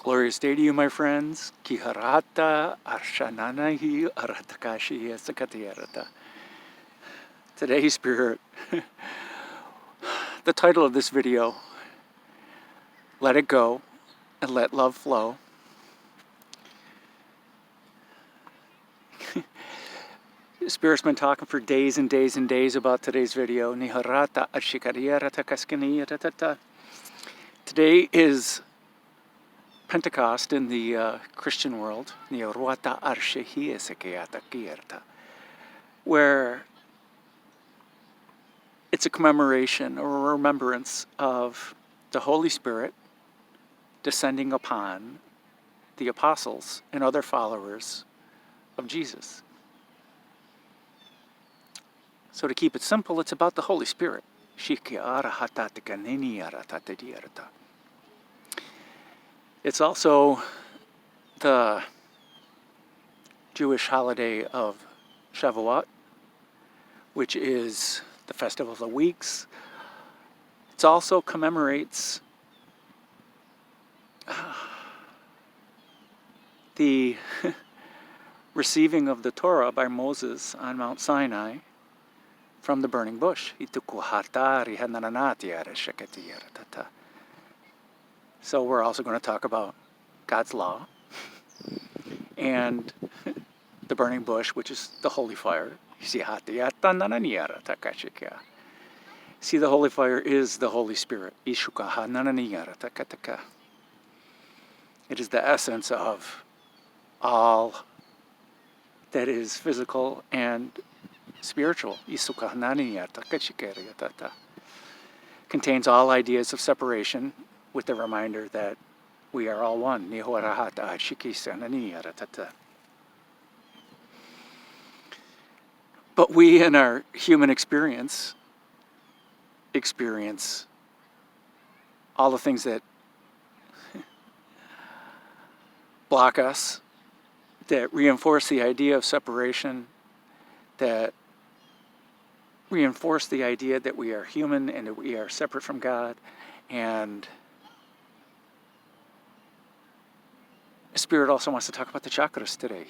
Glorious day to you, my friends. Kiharata arshananahi aratakashi esakatiyarata. Today's spirit. The title of this video, Let It Go and Let Love Flow. Spirit's been talking for days and days and days about today's video. Niharata arshikariyarata kaskaniyarata. Today is Pentecost in the Christian world, where it's a commemoration or a remembrance of the Holy Spirit descending upon the apostles and other followers of Jesus. So to keep it simple, it's about the Holy Spirit. It's also the Jewish holiday of Shavuot, which is the Festival of the Weeks. It also commemorates the receiving of the Torah by Moses on Mount Sinai from the burning bush. So we're also going to talk about God's law and the burning bush, which is the holy fire. See, the holy fire is the Holy Spirit. It is the essence of all that is physical and spiritual. Contains all ideas of separation, with the reminder that we are all one. But we in our human experience all the things that block us, that reinforce the idea of separation, that reinforce the idea that we are human and that we are separate from God. And Spirit also wants to talk about the chakras today.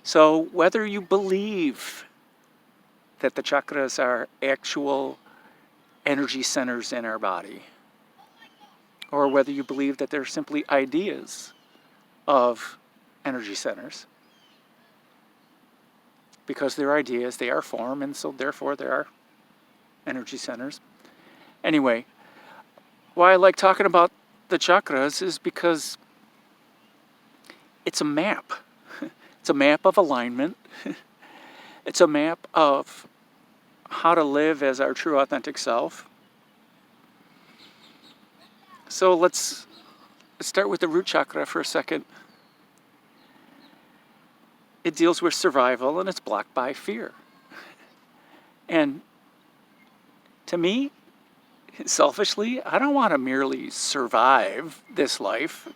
So whether you believe that the chakras are actual energy centers in our body, or whether you believe that they're simply ideas of energy centers, because they're ideas, they are form, and so therefore they are energy centers. Anyway, why I like talking about the chakras is because it's a map. It's a map of alignment. It's a map of how to live as our true authentic self. So let's start with the root chakra for a second. It deals with survival and it's blocked by fear. And to me, selfishly, I don't want to merely survive this life.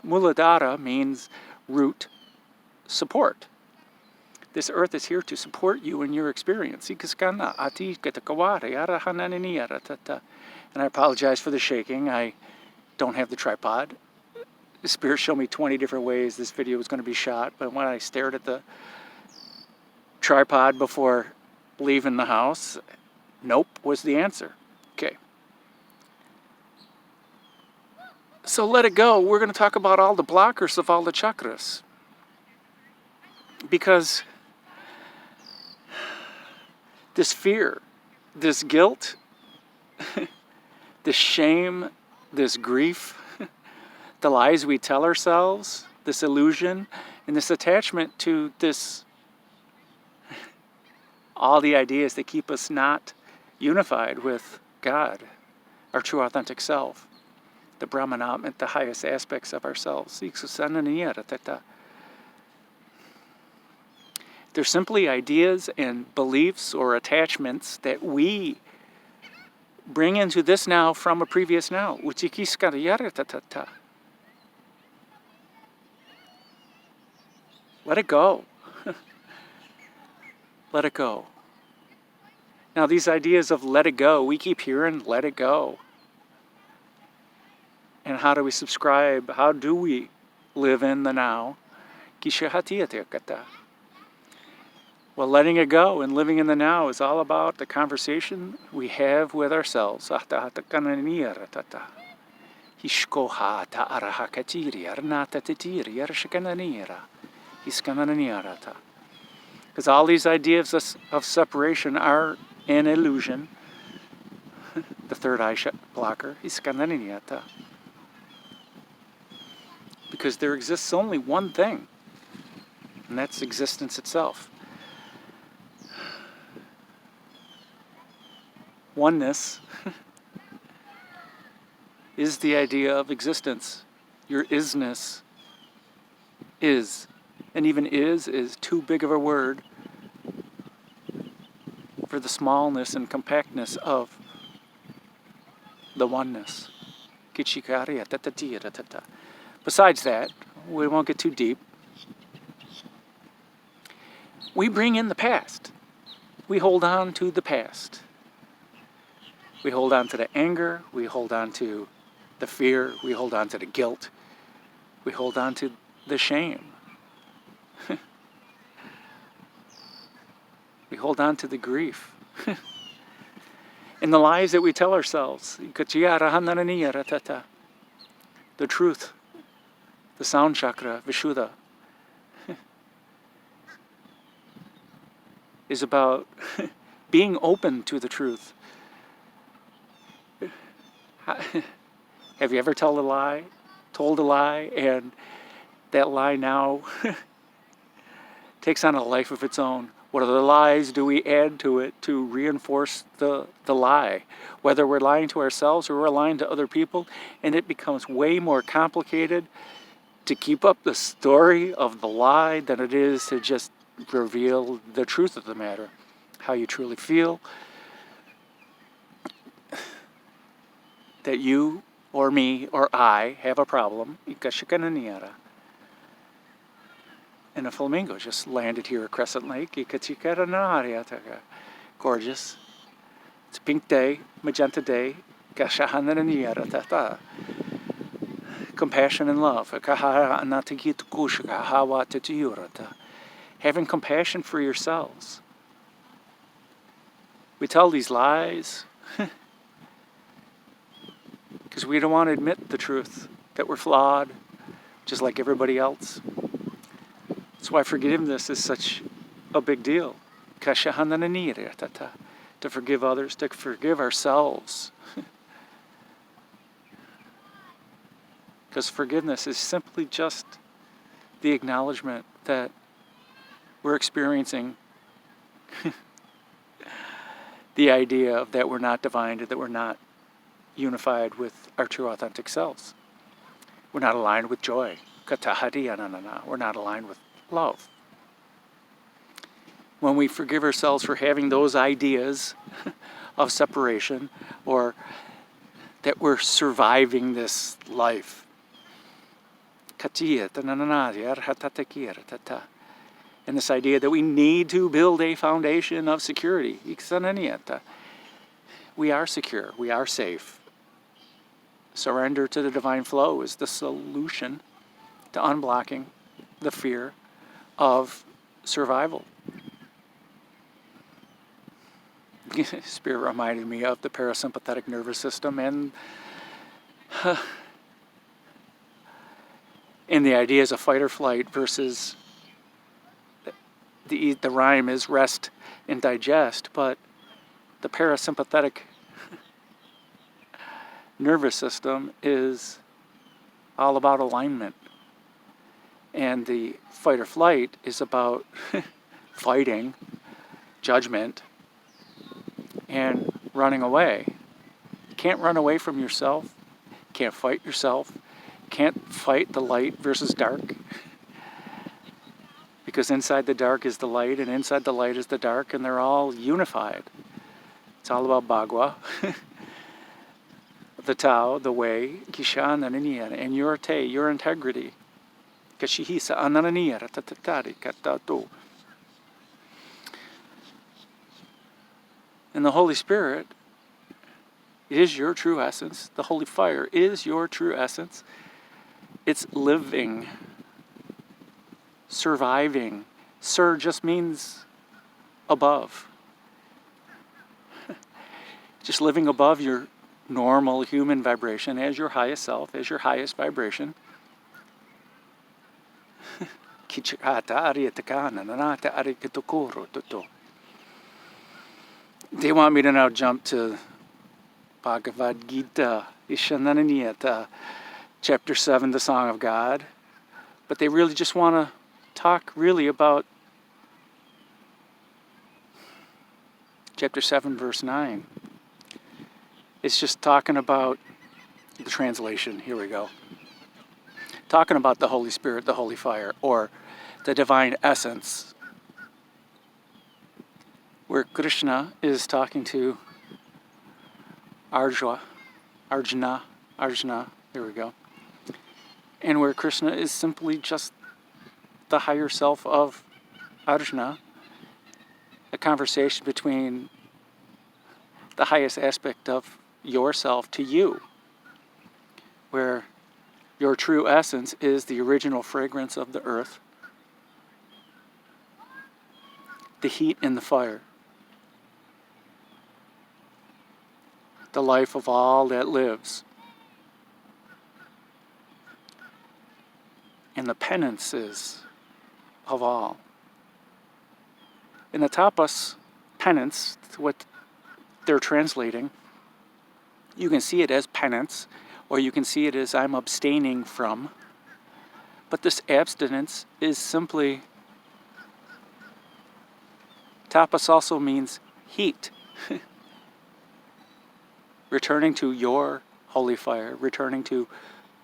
Muladhara means root support. This earth is here to support you in your experience. And I apologize for the shaking. I don't have the tripod. The Spirit showed me 20 different ways this video was going to be shot, but when I stared at the tripod before leaving the house, nope was the answer. Okay. So let it go. We're going to talk about all the blockers of all the chakras. Because this fear, this guilt, this shame, this grief, the lies we tell ourselves, this illusion, and this attachment to this, all the ideas that keep us not unified with God, our true authentic self, the Brahmanatman, the highest aspects of ourselves. They're simply ideas and beliefs or attachments that we bring into this now from a previous now. Let it go. Let it go. Now these ideas of let it go, we keep hearing let it go. And how do we subscribe? How do we live in the now? Well, letting it go and living in the now is all about the conversation we have with ourselves. Because all these ideas of separation are an illusion. The third eye blocker. Because there exists only one thing, and that's existence itself. Oneness is the idea of existence. Your isness is. And even is too big of a word for the smallness and compactness of the oneness. Besides that, we won't get too deep. We bring in the past. We hold on to the past. We hold on to the anger. We hold on to the fear. We hold on to the guilt. We hold on to the shame. We hold on to the grief. And the lies that we tell ourselves. The truth. The sound chakra, Vishuddha, is about being open to the truth. Have you ever told a lie, and that lie now takes on a life of its own? What other lies do we add to it to reinforce the lie? Whether we're lying to ourselves or we're lying to other people, and it becomes way more complicated to keep up the story of the lie than it is to just reveal the truth of the matter, how you truly feel, that you or me or I have a problem. And a flamingo just landed here at Crescent Lake. Gorgeous. It's a pink day, magenta day. Compassion and love. Having compassion for yourselves. We tell these lies because we don't want to admit the truth, that we're flawed, just like everybody else. That's why forgiveness is such a big deal. To forgive others, to forgive ourselves. Because forgiveness is simply just the acknowledgement that we're experiencing the idea of that we're not divine, that we're not unified with our true authentic selves. We're not aligned with joy. We're not aligned with love. When we forgive ourselves for having those ideas of separation, or that we're surviving this life, and this idea that we need to build a foundation of security. We are secure, we are safe. Surrender to the divine flow is the solution to unblocking the fear of survival. Spirit reminded me of the parasympathetic nervous system and the ideas of fight or flight versus the rhyme is rest and digest, but the parasympathetic nervous system is all about alignment. And the fight or flight is about fighting, judgment, and running away. You can't run away from yourself. Can't fight yourself. Can't fight the light versus dark. Because inside the dark is the light, and inside the light is the dark, and they're all unified. It's all about Bhagwa, the Tao, the way, Kishan and your Te, your integrity. Kashihisa Anananiya Tatatari Katato. And the Holy Spirit is your true essence. The holy fire is your true essence. It's living, surviving. Sur just means above. Just living above your normal human vibration as your highest self, as your highest vibration. They want me to now jump to Bhagavad Gita, chapter 7, the Song of God. But they really just want to talk really about chapter 7, verse 9. It's just talking about the translation. Here we go. Talking about the Holy Spirit, the Holy Fire, or the divine essence, where Krishna is talking to Arjuna, there we go. And where Krishna is simply just the higher self of Arjuna, a conversation between the highest aspect of yourself to you, where your true essence is the original fragrance of the earth, the heat and the fire, the life of all that lives, and the penances of all. In the tapas, penance, what they're translating, you can see it as penance, or you can see it as I'm abstaining from. But this abstinence is simply, tapas also means heat. Returning to your holy fire, returning to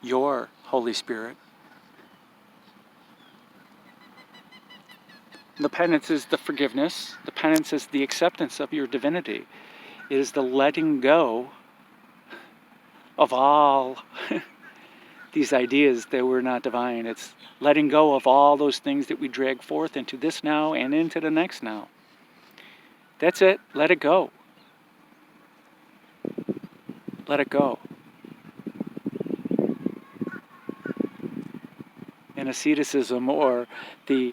your Holy Spirit. The penance is the forgiveness. The penance is the acceptance of your divinity. It is the letting go of all these ideas that we're not divine. It's letting go of all those things that we drag forth into this now and into the next now. That's it. Let it go. Let it go. And asceticism, or the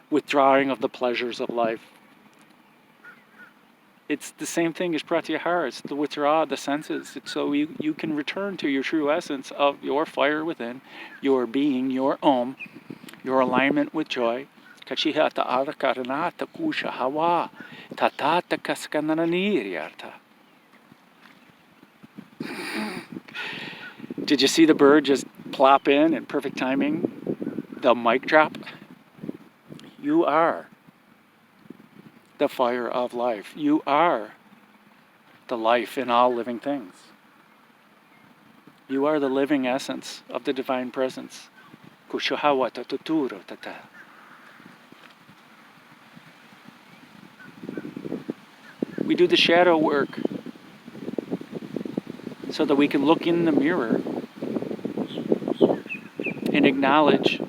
withdrawing of the pleasures of life, it's the same thing as pratyahara. It's the withdrawal of the senses. It's so you can return to your true essence of your fire within, your being, your Om, your alignment with joy. Kachihata arakaranata kusha hawa tatata kaskanananiriyarta. Did you see the bird just plop in perfect timing? The mic drop? You are the fire of life. You are the life in all living things. You are the living essence of the divine presence. Kushahawa tuturo tata. We do the shadow work so that we can look in the mirror and acknowledge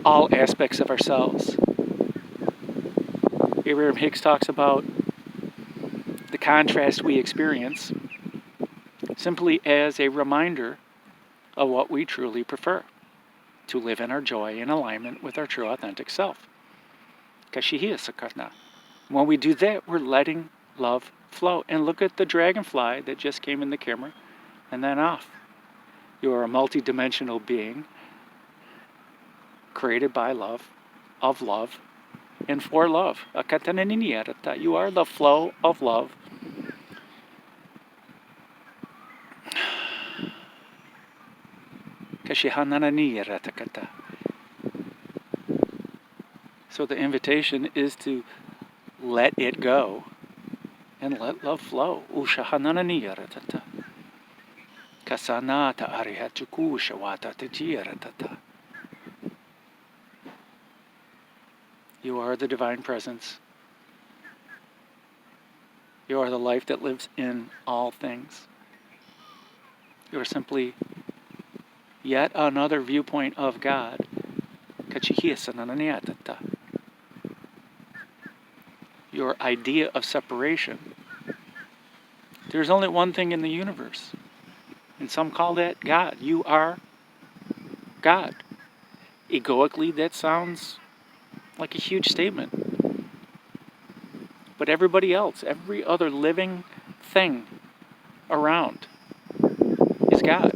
all aspects of ourselves. Abraham Hicks talks about the contrast we experience simply as a reminder of what we truly prefer, to live in our joy in alignment with our true authentic self. Kashihiya sakarna. When we do that, we're letting love flow. And look at the dragonfly that just came in the camera and then off. You are a multi-dimensional being created by love, of love, and for love. You are the flow of love. So the invitation is to let it go and let love flow. Kasanata arihatuku shawata tijiratata. You are the divine presence. You are the life that lives in all things. You are simply yet another viewpoint of God. your idea of separation. There's only one thing in the universe, and some call that God. You are God. Egoically, that sounds like a huge statement. But everybody else, every other living thing around is God.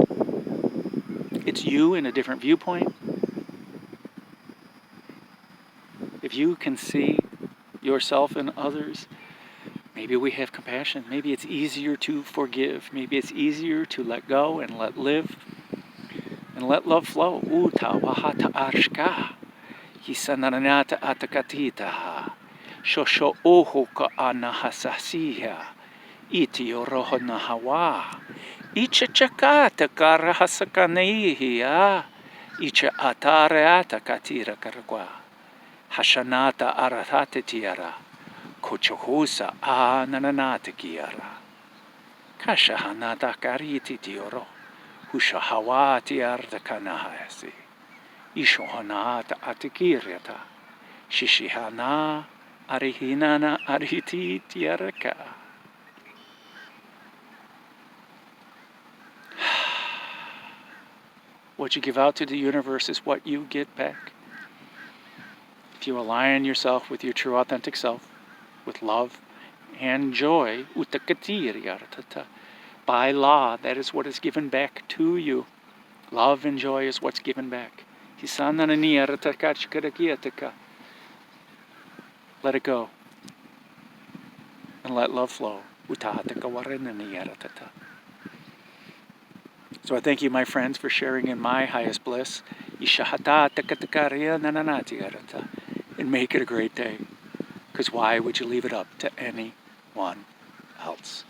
It's you in a different viewpoint. If you can see yourself and others, maybe we have compassion. Maybe it's easier to forgive. Maybe it's easier to let go and let live and let love flow. Uta wahata arshka. Hisananata atakatita. Shosho oho ka anahasasiha. Iti oroho na hawa. Icha chakata karahasakanihia. Icha atareata katira karagwa. Hashanata aratate tiara. Kochohusa anananate kiara. Kashahanata kariti tioro. Hushahawati ardakanahasi. Ishohanata atikiriata. Shishihana arihinana ariti tiaraka. What you give out to the universe is what you get back. If you align yourself with your true authentic self, with love and joy, by law, that is what is given back to you. Love and joy is what's given back. Let it go. And let love flow. So I thank you, my friends, for sharing in my highest bliss. And make it a great day. Because why would you leave it up to anyone else?